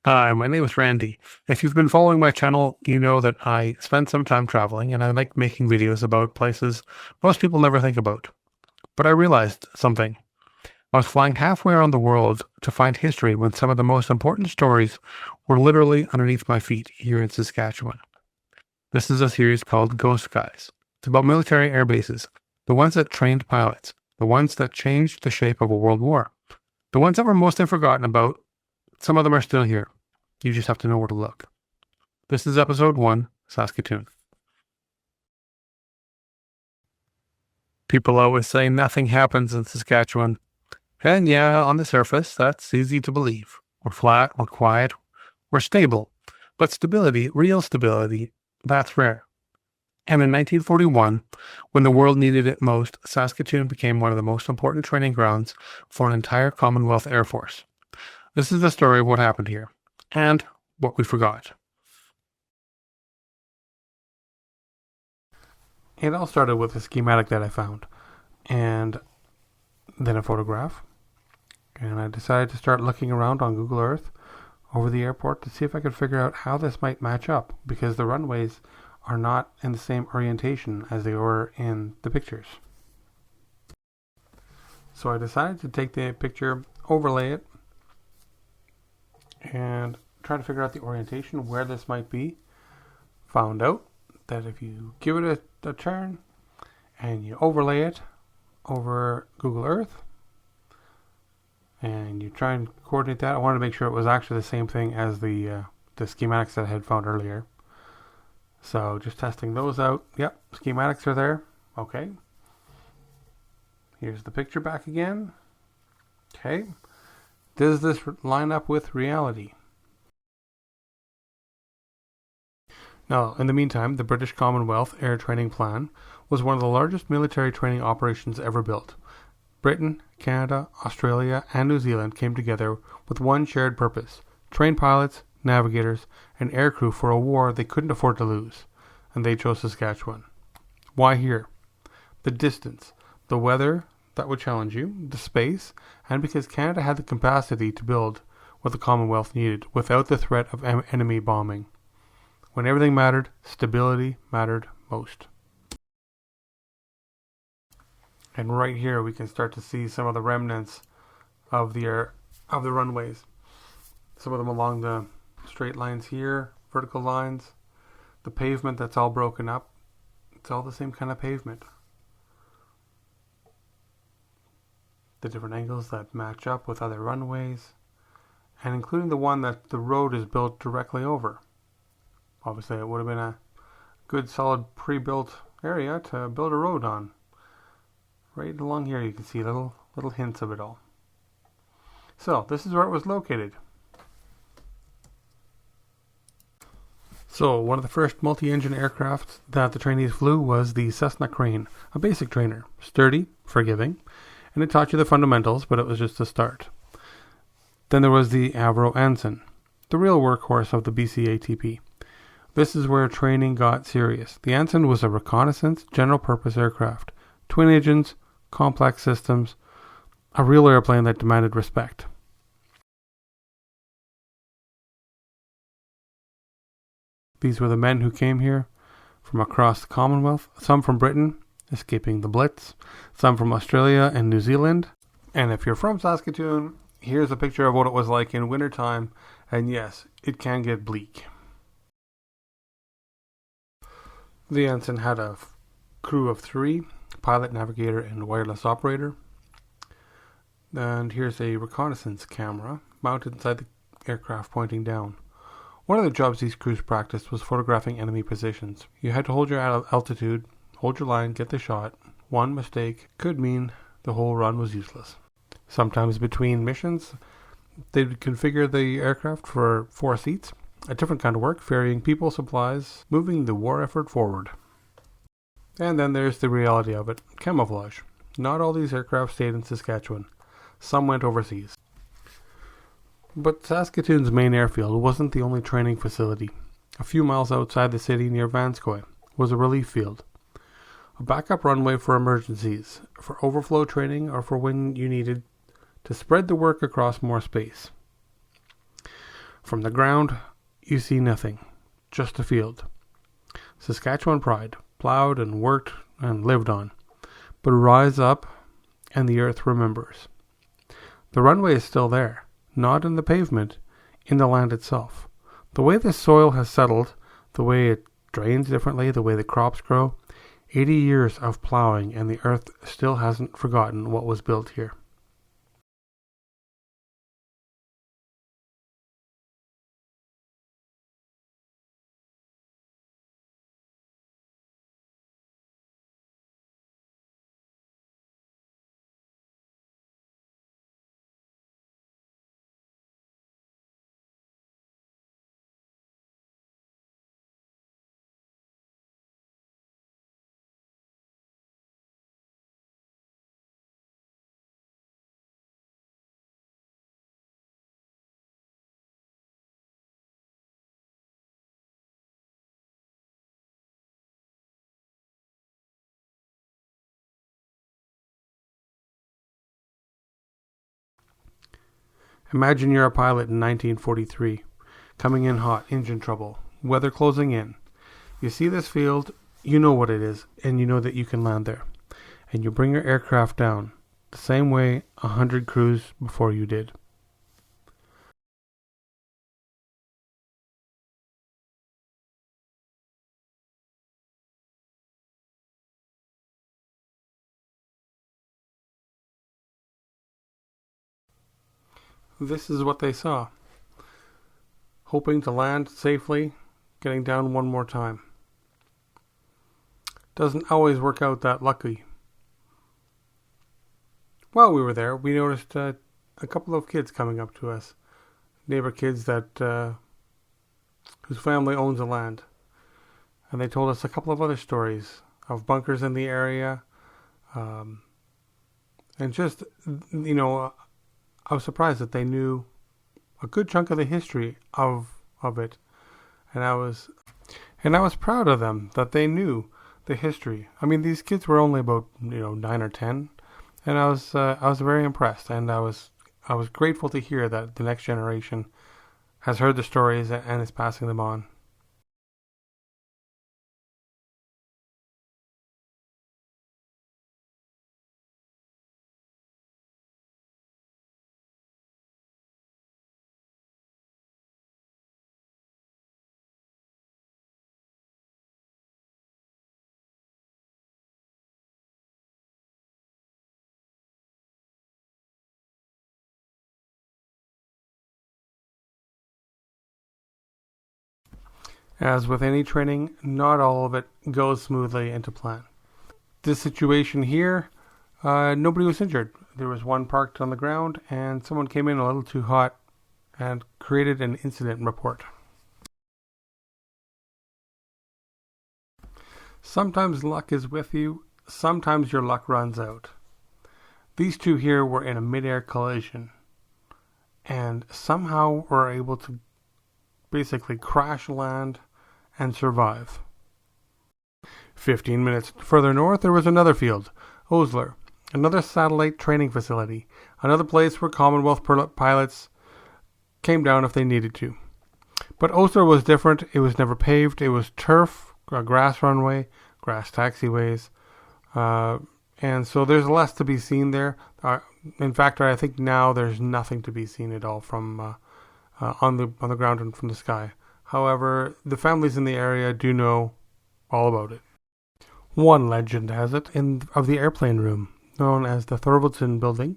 Hi, my name is Randy. If you've been following my channel, you know that I spend some time traveling and I like making videos about places most people never think about. But I realized something. I was flying halfway around the world to find history when some of the most important stories were literally underneath my feet here in Saskatchewan. This is a series called Ghost Skies. It's about military air bases, the ones that trained pilots, the ones that changed the shape of a world war, the ones that were mostly forgotten about. Some of them are still here. You just have to know where to look. This is episode 1, Saskatoon. People always say nothing happens in Saskatchewan. And yeah, on the surface, that's easy to believe. We're flat, we're quiet, we're stable. But stability, real stability, that's rare. And in 1941, when the world needed it most, Saskatoon became one of the most important training grounds for an entire Commonwealth Air Force. This is the story of what happened here. And what we forgot. It all started with a schematic that I found, and then a photograph. And I decided to start looking around on Google Earth over the airport to see if I could figure out how this might match up, because the runways are not in the same orientation as they were in the pictures. So I decided to take the picture, overlay it, and try to figure out the orientation where this might be. Found out that if you give it a turn and you overlay it over Google Earth and you try and coordinate that, I wanted to make sure it was actually the same thing as the schematics that I had found earlier. So just testing those out. Yep, schematics are there. Okay. Here's the picture back again. Okay. Does this line up with reality? Now, in the meantime, the British Commonwealth Air Training Plan was one of the largest military training operations ever built. Britain, Canada, Australia, and New Zealand came together with one shared purpose: train pilots, navigators, and aircrew for a war they couldn't afford to lose, and they chose Saskatchewan. Why here? The distance, the weather that would challenge you, the space, and because Canada had the capacity to build what the Commonwealth needed without the threat of enemy bombing. When everything mattered, stability mattered most. And right here we can start to see some of the remnants of the runways. Some of them along the straight lines here, vertical lines. The pavement that's all broken up. It's all the same kind of pavement. The different angles that match up with other runways, and including the one that the road is built directly over. Obviously it would have been a good solid pre-built area to build a road on. Right along here you can see little hints of it all. So this is where it was located. So one of the first multi-engine aircraft that the trainees flew was the Cessna Crane, a basic trainer, sturdy, forgiving, and it taught you the fundamentals, but it was just a start. Then there was the Avro Anson, the real workhorse of the BCATP. This is where training got serious. The Anson was a reconnaissance, general-purpose aircraft. Twin engines, complex systems, a real airplane that demanded respect. These were the men who came here from across the Commonwealth, some from Britain, escaping the Blitz, some from Australia and New Zealand. And if you're from Saskatoon, here's a picture of what it was like in wintertime, and yes, it can get bleak. The Anson had a crew of 3, pilot, navigator, and wireless operator. And here's a reconnaissance camera mounted inside the aircraft pointing down. One of the jobs these crews practiced was photographing enemy positions. You had to hold your altitude, hold your line, get the shot. One mistake could mean the whole run was useless. Sometimes between missions, they'd configure the aircraft for 4 seats, a different kind of work, ferrying people, supplies, moving the war effort forward. And then there's the reality of it, camouflage. Not all these aircraft stayed in Saskatchewan. Some went overseas. But Saskatoon's main airfield wasn't the only training facility. A few miles outside the city near Vanscoy was a relief field. A backup runway for emergencies, for overflow training, or for when you needed to spread the work across more space. From the ground, you see nothing, just a field. Saskatchewan pride, plowed and worked and lived on. But rise up, and the earth remembers. The runway is still there, not in the pavement, in the land itself. The way the soil has settled, the way it drains differently, the way the crops grow, 80 years of plowing, and the earth still hasn't forgotten what was built here. Imagine you're a pilot in 1943, coming in hot, engine trouble, weather closing in. You see this field, you know what it is, and you know that you can land there. And you bring your aircraft down, the same way 100 crews before you did. This is what they saw. Hoping to land safely, getting down one more time. Doesn't always work out that lucky. While we were there, we noticed a couple of kids coming up to us. Neighbor kids that whose family owns the land. And they told us a couple of other stories of bunkers in the area. And just, I was surprised that they knew a good chunk of the history of it. And I was proud of them that they knew the history. I mean, these kids were only about 9 or 10, and I was very impressed, and I was grateful to hear that the next generation has heard the stories and is passing them on. As with any training, not all of it goes smoothly into plan. This situation here, nobody was injured. There was one parked on the ground, and someone came in a little too hot and created an incident report. Sometimes luck is with you, sometimes your luck runs out. These two here were in a mid-air collision, and somehow were able to basically crash land and survive. 15 minutes further north, there was another field, Osler, another satellite training facility, another place where Commonwealth pilots came down if they needed to. But Osler was different. It was never paved. It was turf, a grass runway, grass taxiways, and so there's less to be seen there. In fact, I think now there's nothing to be seen at all from on the ground and from the sky. However, the families in the area do know all about it. One legend has it of the airplane room, known as the Thorvaldsen Building,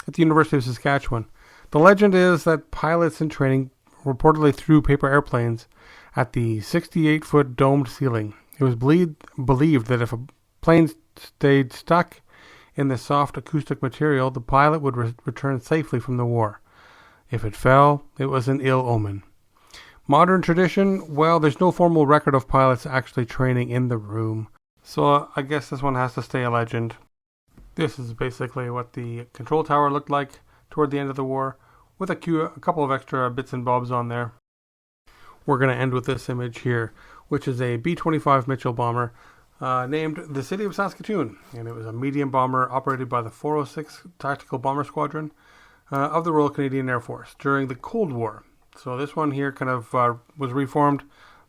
at the University of Saskatchewan. The legend is that pilots in training reportedly threw paper airplanes at the 68-foot domed ceiling. It was believed that if a plane stayed stuck in the soft acoustic material, the pilot would return safely from the war. If it fell, it was an ill omen. Modern tradition, well, there's no formal record of pilots actually training in the room, so I guess this one has to stay a legend. This is basically what the control tower looked like toward the end of the war, with a couple of extra bits and bobs on there. We're going to end with this image here, which is a B-25 Mitchell bomber named the City of Saskatoon, and it was a medium bomber operated by the 406 Tactical Bomber Squadron of the Royal Canadian Air Force during the Cold War. So this one here kind of was reformed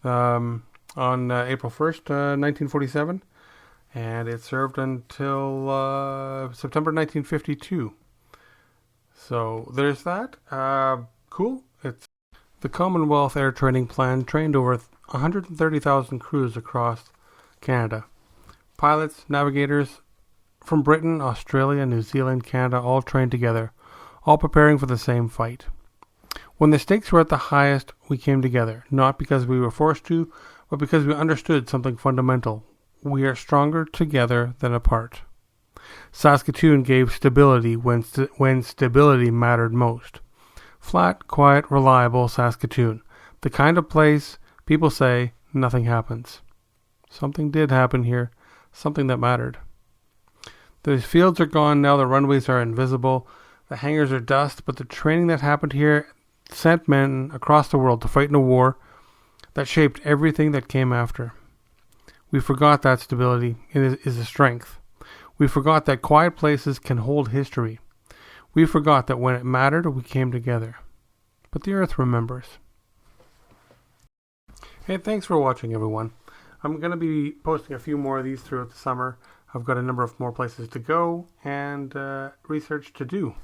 on April 1st, 1947, and it served until September 1952. So there's that. Cool. It's the Commonwealth Air Training Plan trained over 130,000 crews across Canada. Pilots, navigators from Britain, Australia, New Zealand, Canada, all trained together, all preparing for the same fight. When the stakes were at the highest, we came together, not because we were forced to, but because we understood something fundamental. We are stronger together than apart. Saskatoon gave stability when stability mattered most. Flat, quiet, reliable Saskatoon. The kind of place people say nothing happens. Something did happen here, something that mattered. The fields are gone now, the runways are invisible, the hangars are dust, but the training that happened here sent men across the world to fight in a war that shaped everything that came after. We forgot that stability is a strength. We forgot that quiet places can hold history. We forgot that when it mattered, we came together. But the earth remembers. Hey, thanks for watching, everyone. I'm going to be posting a few more of these throughout the summer. I've got a number of more places to go and research to do.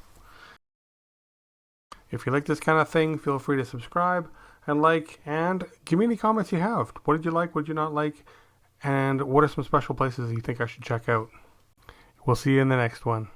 If you like this kind of thing, feel free to subscribe and like, and give me any comments you have. What did you like? What did you not like? And what are some special places you think I should check out? We'll see you in the next one.